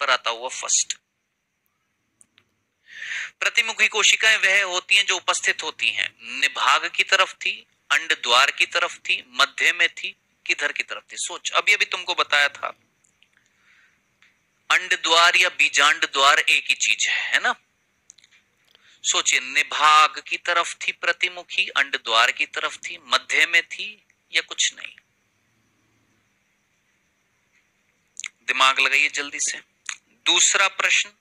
पर आता हुआ फर्स्ट। प्रतिमुखी कोशिकाएं वह होती हैं जो उपस्थित होती हैं, निभाग की तरफ थी, अंड द्वार की तरफ थी, मध्य में थी, किधर की तरफ थी। सोच, अभी अभी तुमको बताया था अंड द्वार या बीजांड द्वार एक ही चीज है ना। सोचिए, निभाग की तरफ थी प्रतिमुखी, अंड द्वार की तरफ थी, मध्य में थी, या कुछ नहीं। दिमाग लगाइए जल्दी से। दूसरा प्रश्न,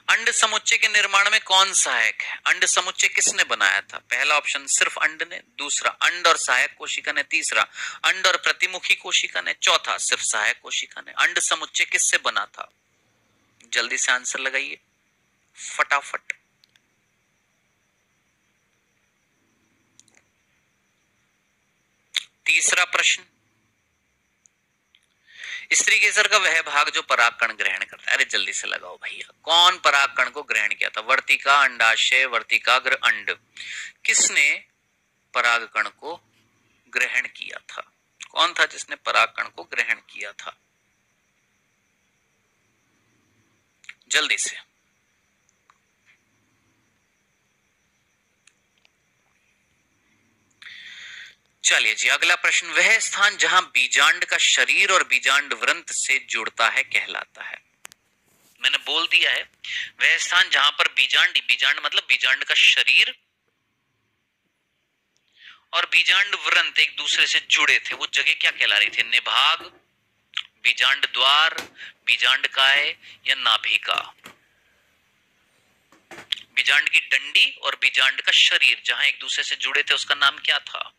अंड समुच्चय के निर्माण में कौन सहायक है? अंड समुच्चय किसने बनाया था? पहला ऑप्शन सिर्फ अंड ने, दूसरा अंड और सहायक कोशिका ने, तीसरा अंड और प्रतिमुखी कोशिका ने, चौथा सिर्फ सहायक कोशिका ने। अंड समुच्चय किससे बना था? जल्दी से आंसर लगाइए फटाफट। तीसरा प्रश्न, स्त्री केसर का वह भाग जो परागकण ग्रहण करता है। अरे जल्दी से लगाओ भैया, कौन परागकण को ग्रहण किया था? वर्तिका, अंडाशय, वर्तिकाग्र, अंड, किसने परागकण को ग्रहण किया था? कौन था जिसने परागकण को ग्रहण किया था? जल्दी से। चलिए जी, अगला प्रश्न, वह स्थान जहां बीजांड का शरीर और बीजांड वृंत से जुड़ता है कहलाता है। मैंने बोल दिया है, वह स्थान जहां पर बीजांड, बीजांड मतलब बीजांड का शरीर और बीजांड वृंत एक दूसरे से जुड़े थे, वो जगह क्या कहला रही थी? निभाग, बीजांड द्वार, बीजांड काय या नाभिका? बीजांड की डंडी और बीजांड का शरीर जहां एक दूसरे से जुड़े थे उसका नाम क्या था?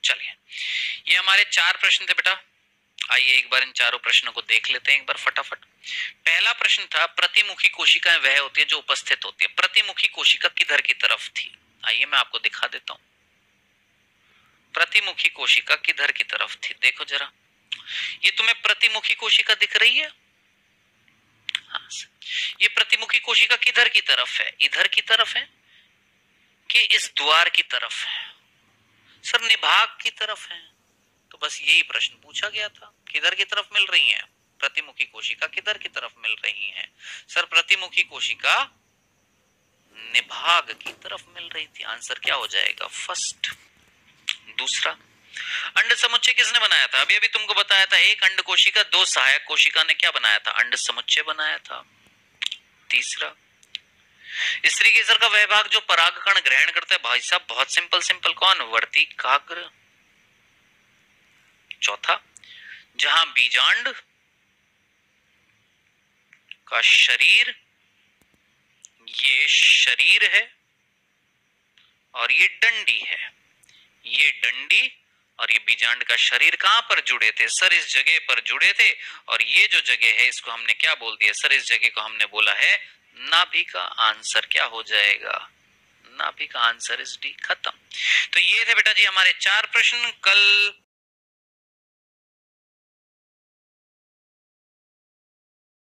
चलिए, ये हमारे 4 प्रश्न थे बेटा। आइए एक बार इन चारों प्रश्नों को देख लेते हैं एक बार फटाफट। पहला प्रश्न था, प्रतिमुखी कोशिकाएं वह होती है जो उपस्थित होती है। प्रतिमुखी कोशिका किधर की तरफ थी? आइए मैं आपको दिखा देता हूं, प्रतिमुखी कोशिका किधर की तरफ थी। देखो जरा, ये तुम्हें प्रतिमुखी कोशिका दिख रही है? हाँ, ये प्रतिमुखी कोशिका किधर की तरफ है? इधर की तरफ है कि इस द्वार की तरफ है? सर निभाग की तरफ है। तो बस यही प्रश्न पूछा गया था, किधर की तरफ मिल रही है प्रतिमुखी कोशिका? किधर की तरफ मिल रही है? सर प्रतिमुखी कोशिका निभाग की तरफ मिल रही थी। आंसर क्या हो जाएगा? फर्स्ट। दूसरा, अंड समुच्चय किसने बनाया था? अभी अभी तुमको बताया था, एक अंड कोशिका, दो सहायक कोशिका ने क्या बनाया था? अंड समुच्चय बनाया था। तीसरा, स्त्री केसर का वह भाग जो परागकण ग्रहण करता है। भाई साहब बहुत सिंपल सिंपल, कौन? वर्तिकाग्र। चौथा, जहां बीजांड का शरीर, ये शरीर है और ये डंडी है, ये डंडी और ये बीजांड का शरीर कहां पर जुड़े थे? सर इस जगह पर जुड़े थे। और ये जो जगह है इसको हमने क्या बोल दिया? सर इस जगह को हमने बोला है नाभिका। आंसर क्या हो जाएगा? नाभिका। Answer is D. खत्म। तो ये थे बेटा जी हमारे 4 प्रश्न। कल